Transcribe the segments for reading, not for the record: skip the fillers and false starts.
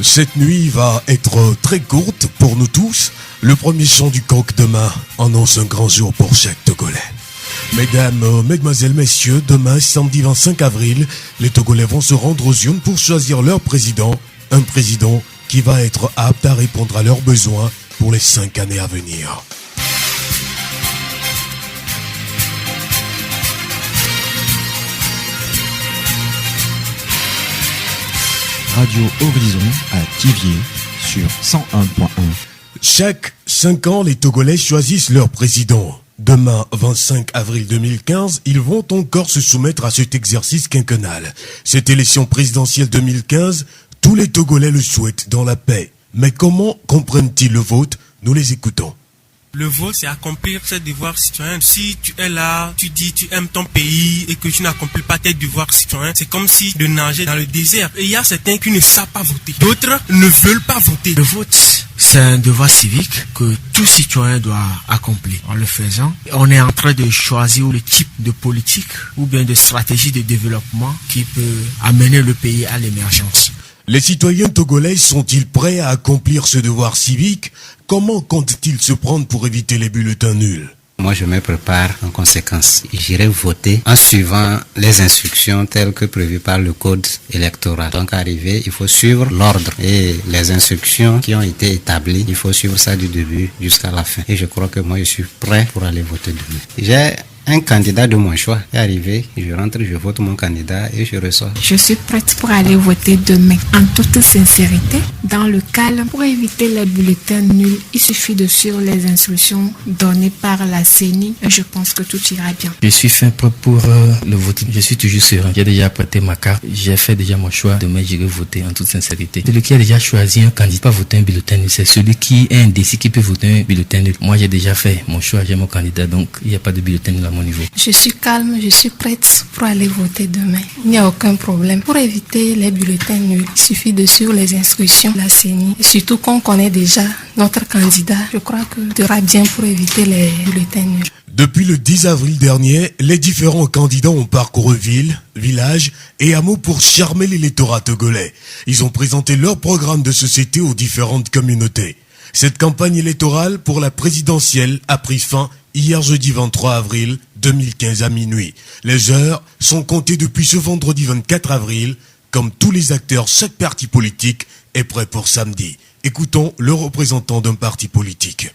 Cette nuit va être très courte pour nous tous. Le premier son du coq demain annonce un grand jour pour chaque Togolais. Mesdames, mesdemoiselles, messieurs, demain, samedi 25 avril, les Togolais vont se rendre aux urnes pour choisir leur président. Un président qui va être apte à répondre à leurs besoins pour les 5 années à venir. Radio Horizon à Thiviers sur 101.1. Chaque 5 ans, les Togolais choisissent leur président. Demain, 25 avril 2015, ils vont encore se soumettre à cet exercice quinquennal. Cette élection présidentielle 2015, tous les Togolais le souhaitent dans la paix. Mais comment comprennent-ils le vote? Nous les écoutons. Le vote, c'est accomplir ses devoirs citoyens. Si tu es là, tu dis tu aimes ton pays et que tu n'accomplis pas tes devoirs citoyens, c'est comme si de nager dans le désert. Et il y a certains qui ne savent pas voter. D'autres ne veulent pas voter. Le vote, c'est un devoir civique que tout citoyen doit accomplir. En le faisant, on est en train de choisir le type de politique ou bien de stratégie de développement qui peut amener le pays à l'émergence. Les citoyens togolais sont-ils prêts à accomplir ce devoir civique? Comment comptent-ils se prendre pour éviter les bulletins nuls? Moi, je me prépare en conséquence. J'irai voter en suivant les instructions telles que prévues par le code électoral. Donc, arrivé, il faut suivre l'ordre et les instructions qui ont été établies. Il faut suivre ça du début jusqu'à la fin. Et je crois que moi, je suis prêt pour aller voter demain. J'ai un candidat de mon choix est arrivé, je rentre, je vote mon candidat et je ressors. Je suis prête pour aller voter demain, en toute sincérité, dans le calme. Pour éviter les bulletins nuls, il suffit de suivre les instructions données par la CENI et je pense que tout ira bien. Je suis fin prêt pour le vote. Je suis toujours serein. J'ai déjà prêté ma carte. J'ai fait déjà mon choix. Demain, j'irai voter en toute sincérité. Celui qui a déjà choisi un candidat pas voter un bulletin nul, c'est celui qui est indécis qui peut voter un bulletin nul. Moi, j'ai déjà fait mon choix, j'ai mon candidat, donc il n'y a pas de bulletin nul à mon niveau. Je suis calme, je suis prête pour aller voter demain. Il n'y a aucun problème. Pour éviter les bulletins nuls, il suffit de suivre les instructions de la CENI. Et surtout qu'on connaît déjà notre candidat, je crois que ce sera bien pour éviter les bulletins nuls. Depuis le 10 avril dernier, les différents candidats ont parcouru villes, villages et hameaux pour charmer l'électorat togolais. Ils ont présenté leur programme de société aux différentes communautés. Cette campagne électorale pour la présidentielle a pris fin hier jeudi 23 avril 2015 à minuit. Les heures sont comptées depuis ce vendredi 24 avril. Comme tous les acteurs, chaque parti politique est prêt pour samedi. Écoutons le représentant d'un parti politique.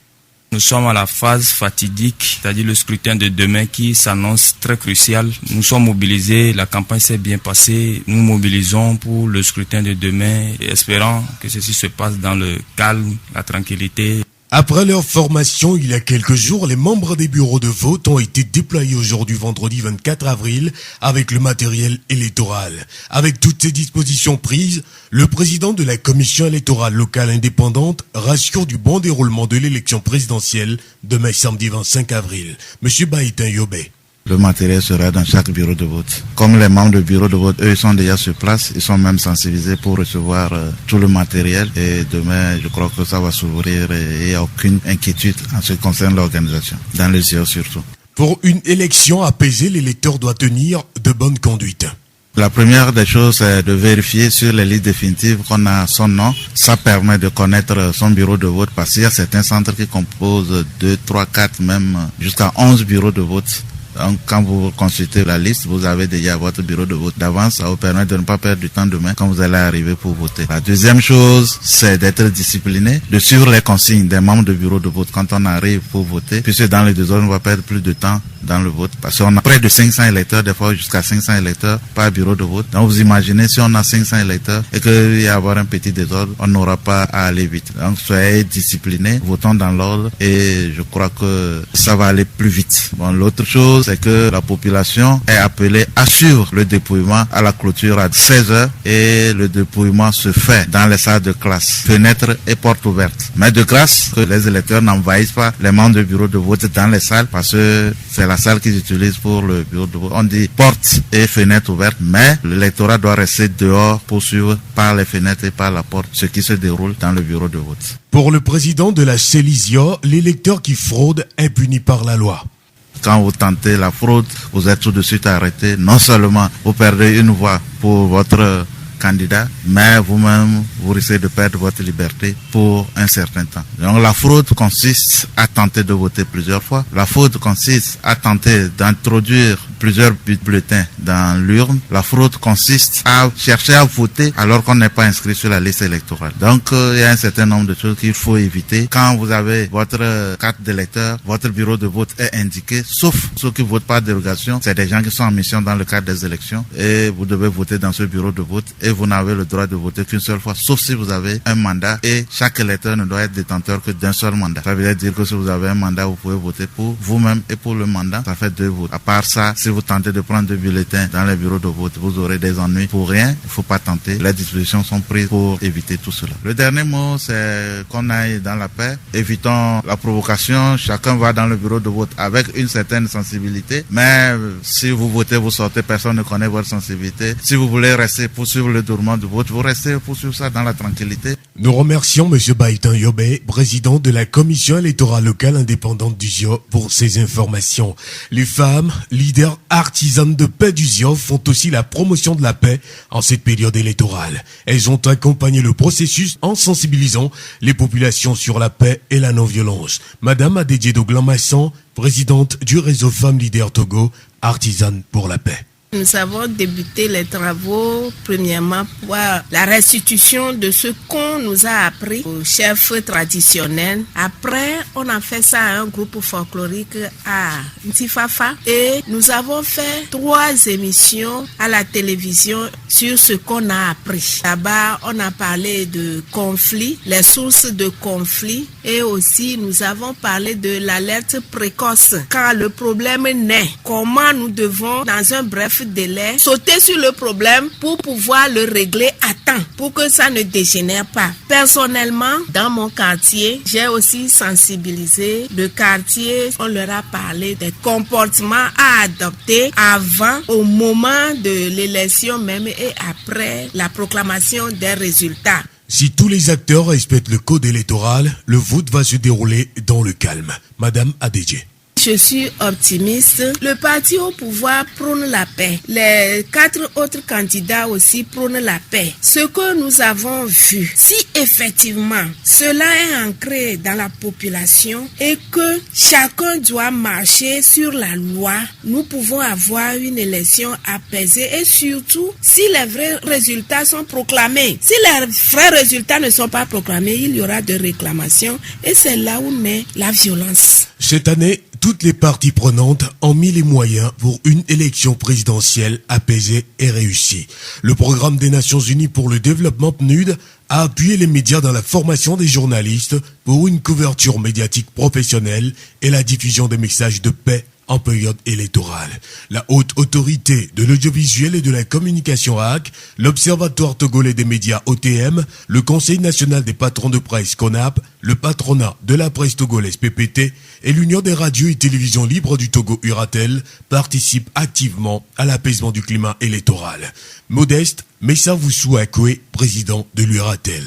Nous sommes à la phase fatidique, c'est-à-dire le scrutin de demain qui s'annonce très crucial. Nous sommes mobilisés, la campagne s'est bien passée. Nous mobilisons pour le scrutin de demain et espérons que ceci se passe dans le calme, la tranquillité. Après leur formation il y a quelques jours, les membres des bureaux de vote ont été déployés aujourd'hui vendredi 24 avril avec le matériel électoral. Avec toutes ces dispositions prises, le président de la commission électorale locale indépendante rassure du bon déroulement de l'élection présidentielle demain samedi 25 avril. Monsieur Baïtin Yobé. Le matériel sera dans chaque bureau de vote. Comme les membres du bureau de vote, eux, ils sont déjà sur place, ils sont même sensibilisés pour recevoir tout le matériel. Et demain, je crois que ça va s'ouvrir et il n'y a aucune inquiétude en ce qui concerne l'organisation, dans les CIO surtout. Pour une élection apaisée, l'électeur doit tenir de bonne conduite. La première des choses, c'est de vérifier sur les listes définitives qu'on a son nom. Ça permet de connaître son bureau de vote parce qu'il y a certains centres qui composent 2, 3, 4, même jusqu'à 11 bureaux de vote. Donc, quand vous consultez la liste, vous avez déjà votre bureau de vote d'avance. Ça vous permet de ne pas perdre du temps demain quand vous allez arriver pour voter. La deuxième chose, c'est d'être discipliné, de suivre les consignes des membres du bureau de vote quand on arrive pour voter. Puisque dans les désordres, on va perdre plus de temps dans le vote. Parce qu'on a près de 500 électeurs, des fois jusqu'à 500 électeurs par bureau de vote. Donc, vous imaginez si on a 500 électeurs et qu'il y a avoir un petit désordre, on n'aura pas à aller vite. Donc, soyez disciplinés, votons dans l'ordre et je crois que ça va aller plus vite. Bon, l'autre chose, c'est que la population est appelée à suivre le dépouillement à la clôture à 16h et le dépouillement se fait dans les salles de classe, fenêtres et portes ouvertes. Mais de grâce que les électeurs n'envahissent pas les membres du bureau de vote dans les salles parce que c'est la salle qu'ils utilisent pour le bureau de vote. On dit portes et fenêtres ouvertes, mais l'électorat doit rester dehors pour suivre par les fenêtres et par la porte ce qui se déroule dans le bureau de vote. Pour le président de la CELISIO, l'électeur qui fraude est puni par la loi. Quand vous tentez la fraude, vous êtes tout de suite arrêté. Non seulement vous perdez une voix pour votre candidat, mais vous-même, vous risquez de perdre votre liberté pour un certain temps. Donc la fraude consiste à tenter de voter plusieurs fois. La fraude consiste à tenter d'introduire plusieurs bulletins dans l'urne. La fraude consiste à chercher à voter alors qu'on n'est pas inscrit sur la liste électorale. Donc il y a un certain nombre de choses qu'il faut éviter. Quand vous avez votre carte d'électeur, votre bureau de vote est indiqué, sauf ceux qui votent par dérogation. C'est des gens qui sont en mission dans le cadre des élections et vous devez voter dans ce bureau de vote et vous n'avez le droit de voter qu'une seule fois, sauf si vous avez un mandat et chaque électeur ne doit être détenteur que d'un seul mandat. Ça veut dire que si vous avez un mandat, vous pouvez voter pour vous-même et pour le mandat, ça fait 2 votes. À part ça, si vous tentez de prendre 2 bulletins dans les bureaux de vote, vous aurez des ennuis pour rien. Il ne faut pas tenter. Les dispositions sont prises pour éviter tout cela. Le dernier mot, c'est qu'on aille dans la paix. Évitons la provocation. Chacun va dans le bureau de vote avec une certaine sensibilité. Mais si vous votez, vous sortez, personne ne connaît votre sensibilité. Si vous voulez rester pour suivre le déroulement du vote, vous restez pour suivre ça dans la tranquillité. Nous remercions M. Baïtan Yobé, président de la commission électorale locale indépendante du ZIO, pour ces informations. Les femmes, leaders artisanes de paix du ZIO, font aussi la promotion de la paix en cette période électorale. Elles ont accompagné le processus en sensibilisant les populations sur la paix et la non-violence. Madame Adedje Doglan-Masson, présidente du réseau Femmes Leaders Togo, artisane pour la paix. Nous avons débuté les travaux premièrement pour la restitution de ce qu'on nous a appris aux chefs traditionnels. Après, on a fait ça à un groupe folklorique à Ntifafa et nous avons fait 3 émissions à la télévision sur ce qu'on a appris. Là-bas, on a parlé de conflits, les sources de conflits et aussi nous avons parlé de l'alerte précoce. Quand le problème naît, comment nous devons, dans un bref délai, sauter sur le problème pour pouvoir le régler à temps, pour que ça ne dégénère pas. Personnellement, dans mon quartier, j'ai aussi sensibilisé le quartier. On leur a parlé des comportements à adopter avant, au moment de l'élection même et après la proclamation des résultats. Si tous les acteurs respectent le code électoral, le vote va se dérouler dans le calme. Madame Adedje. Je suis optimiste. Le parti au pouvoir prône la paix. Les 4 autres candidats aussi prônent la paix. Ce que nous avons vu, si effectivement cela est ancré dans la population et que chacun doit marcher sur la loi, nous pouvons avoir une élection apaisée et surtout si les vrais résultats sont proclamés. Si les vrais résultats ne sont pas proclamés, il y aura de réclamations et c'est là où naît la violence. Cette année, toutes les parties prenantes ont mis les moyens pour une élection présidentielle apaisée et réussie. Le programme des Nations Unies pour le développement PNUD a appuyé les médias dans la formation des journalistes pour une couverture médiatique professionnelle et la diffusion des messages de paix en période électorale. La haute autorité de l'audiovisuel et de la communication HAC, l'Observatoire togolais des médias OTM, le Conseil national des patrons de presse CONAP, le patronat de la presse togolaise PPT et l'Union des radios et télévisions libres du Togo URATEL participent activement à l'apaisement du climat électoral. Modeste Messavoussou Akwe, président de l'URATEL.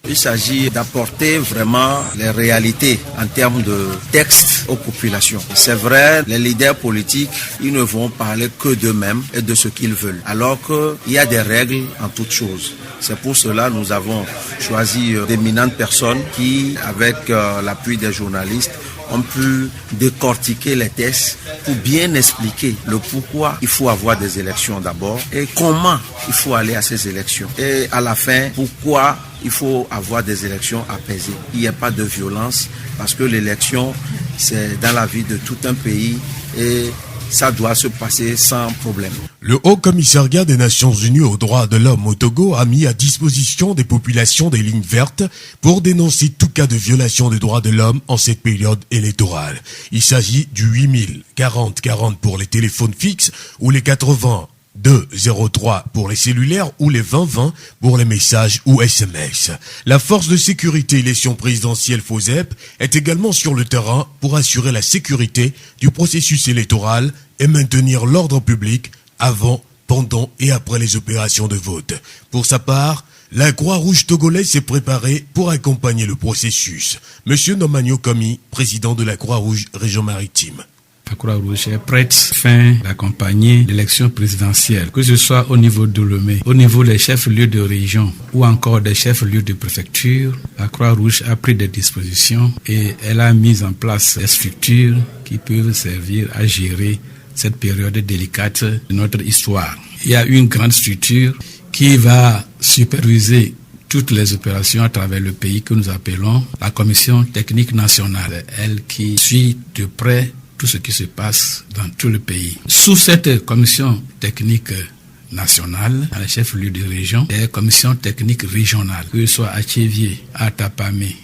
Il s'agit d'apporter vraiment les réalités en termes de texte aux populations. C'est vrai, les leaders politiques, ils ne vont parler que d'eux-mêmes et de ce qu'ils veulent, alors qu'il y a des règles en toutes choses. C'est pour cela que nous avons choisi d'éminentes personnes qui, avec l'appui des journalistes, ont pu décortiquer les textes pour bien expliquer le pourquoi il faut avoir des élections d'abord et comment il faut aller à ces élections. Et à la fin, pourquoi il faut avoir des élections apaisées. Il n'y a pas de violence parce que l'élection, c'est dans la vie de tout un pays et ça doit se passer sans problème. Le Haut Commissariat des Nations Unies aux droits de l'homme au Togo a mis à disposition des populations des lignes vertes pour dénoncer tout cas de violation des droits de l'homme en cette période électorale. Il s'agit du 8000 40 40 pour les téléphones fixes ou les 80 203 pour les cellulaires ou les 2020 pour les messages ou SMS. La force de sécurité élection présidentielle FOSEP est également sur le terrain pour assurer la sécurité du processus électoral et maintenir l'ordre public avant, pendant et après les opérations de vote. Pour sa part, la Croix-Rouge togolaise s'est préparée pour accompagner le processus. Monsieur Nomagno Komi, président de la Croix-Rouge région maritime. La Croix-Rouge est prête afin d'accompagner l'élection présidentielle, que ce soit au niveau de Lomé, au niveau des chefs-lieux de région ou encore des chefs-lieux de préfecture. La Croix-Rouge a pris des dispositions et elle a mis en place des structures qui peuvent servir à gérer cette période délicate de notre histoire. Il y a une grande structure qui va superviser toutes les opérations à travers le pays que nous appelons la Commission technique nationale, elle qui suit de près tout ce qui se passe dans tout le pays. Sous cette commission technique nationale, à la chef-lieu de région, et commission technique régionale, que ce soit à Tchévié, à Tapamé,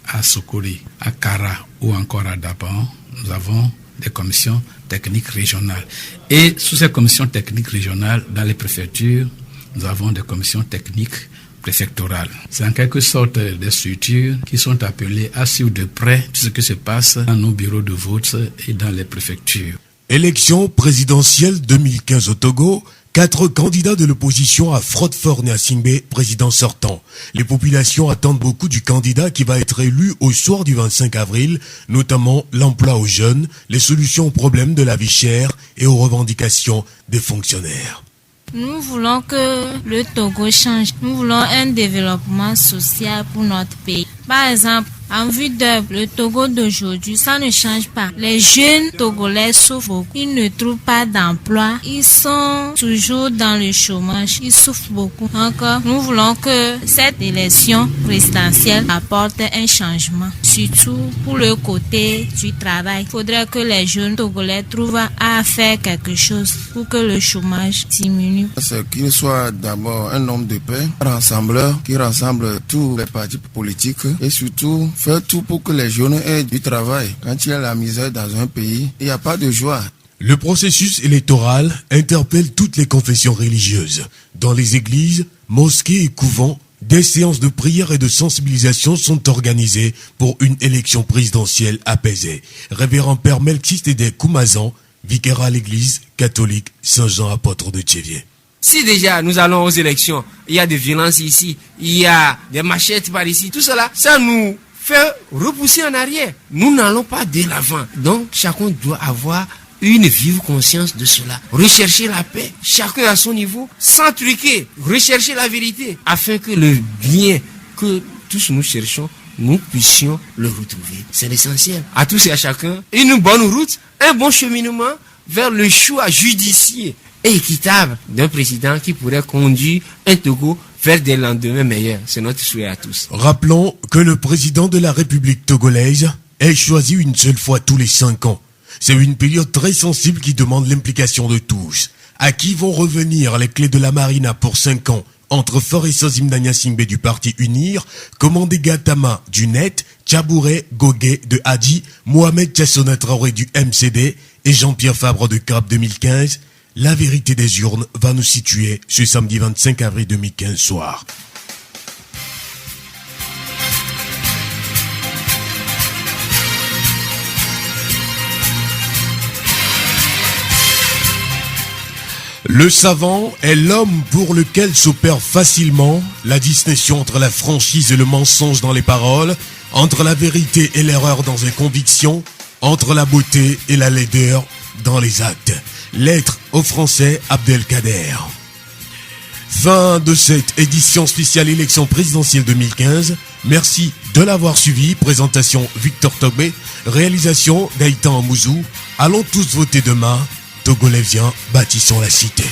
à Sokori, à Kara ou encore à Daban, nous avons des commissions techniques régionales. Et sous ces commissions techniques régionales, dans les préfectures, nous avons des commissions techniques préfectorales. C'est en quelque sorte des structures qui sont appelées à suivre de près tout ce qui se passe dans nos bureaux de vote et dans les préfectures. Élection présidentielle 2015 au Togo. 4 candidats de l'opposition affrontent Faure Gnassingbé, président sortant. Les populations attendent beaucoup du candidat qui va être élu au soir du 25 avril, notamment l'emploi aux jeunes, les solutions aux problèmes de la vie chère et aux revendications des fonctionnaires. Nous voulons que le Togo change. Nous voulons un développement social pour notre pays. Par exemple, en vue de le Togo d'aujourd'hui, ça ne change pas. Les jeunes Togolais souffrent beaucoup. Ils ne trouvent pas d'emploi. Ils sont toujours dans le chômage. Ils souffrent beaucoup. Donc, nous voulons que cette élection présidentielle apporte un changement. Surtout pour le côté du travail. Il faudrait que les jeunes Togolais trouvent à faire quelque chose pour que le chômage diminue. C'est qu'il soit d'abord un homme de paix, un rassembleur qui rassemble tous les partis politiques et surtout faire tout pour que les jeunes aient du travail. Quand il y a la misère dans un pays, il n'y a pas de joie. Le processus électoral interpelle toutes les confessions religieuses. Dans les églises, mosquées et couvents, des séances de prière et de sensibilisation sont organisées pour une élection présidentielle apaisée. Révérend Père Melchizedek Koumazan, vicaire à l'église catholique Saint-Jean apôtre de Tchévié. Si déjà nous allons aux élections, il y a des violences ici, il y a des machettes par ici, tout cela, ça nous fait repousser en arrière. Nous n'allons pas de l'avant. Donc chacun doit avoir une vive conscience de cela. Rechercher la paix, chacun à son niveau, sans truquer, rechercher la vérité, afin que le bien que tous nous cherchons, nous puissions le retrouver. C'est l'essentiel. À tous et à chacun, une bonne route, un bon cheminement vers le choix judicieux et équitable d'un président qui pourrait conduire un Togo vers des lendemains meilleurs. C'est notre souhait à tous. Rappelons que le président de la République togolaise est choisi une seule fois tous les 5 ans. C'est une période très sensible qui demande l'implication de tous. À qui vont revenir les clés de la Marina pour 5 ans entre Faure et Sozimna Gnassingbé du parti UNIR, Commandé Gatama du NET, Tchabouré Gogué de Hadi, Mohamed Tchassona Traoré du MCD et Jean-Pierre Fabre de CRAP 2015. La vérité des urnes va nous situer ce samedi 25 avril 2015 soir. Le savant est l'homme pour lequel s'opère facilement la distinction entre la franchise et le mensonge dans les paroles, entre la vérité et l'erreur dans les convictions, entre la beauté et la laideur dans les actes. Lettre au français Abdelkader. Fin de cette édition spéciale élection présidentielle 2015. Merci de l'avoir suivi. Présentation Victor Togbe. Réalisation Gaëtan Mouzou. Allons tous voter demain. Togolais, bâtissons la cité.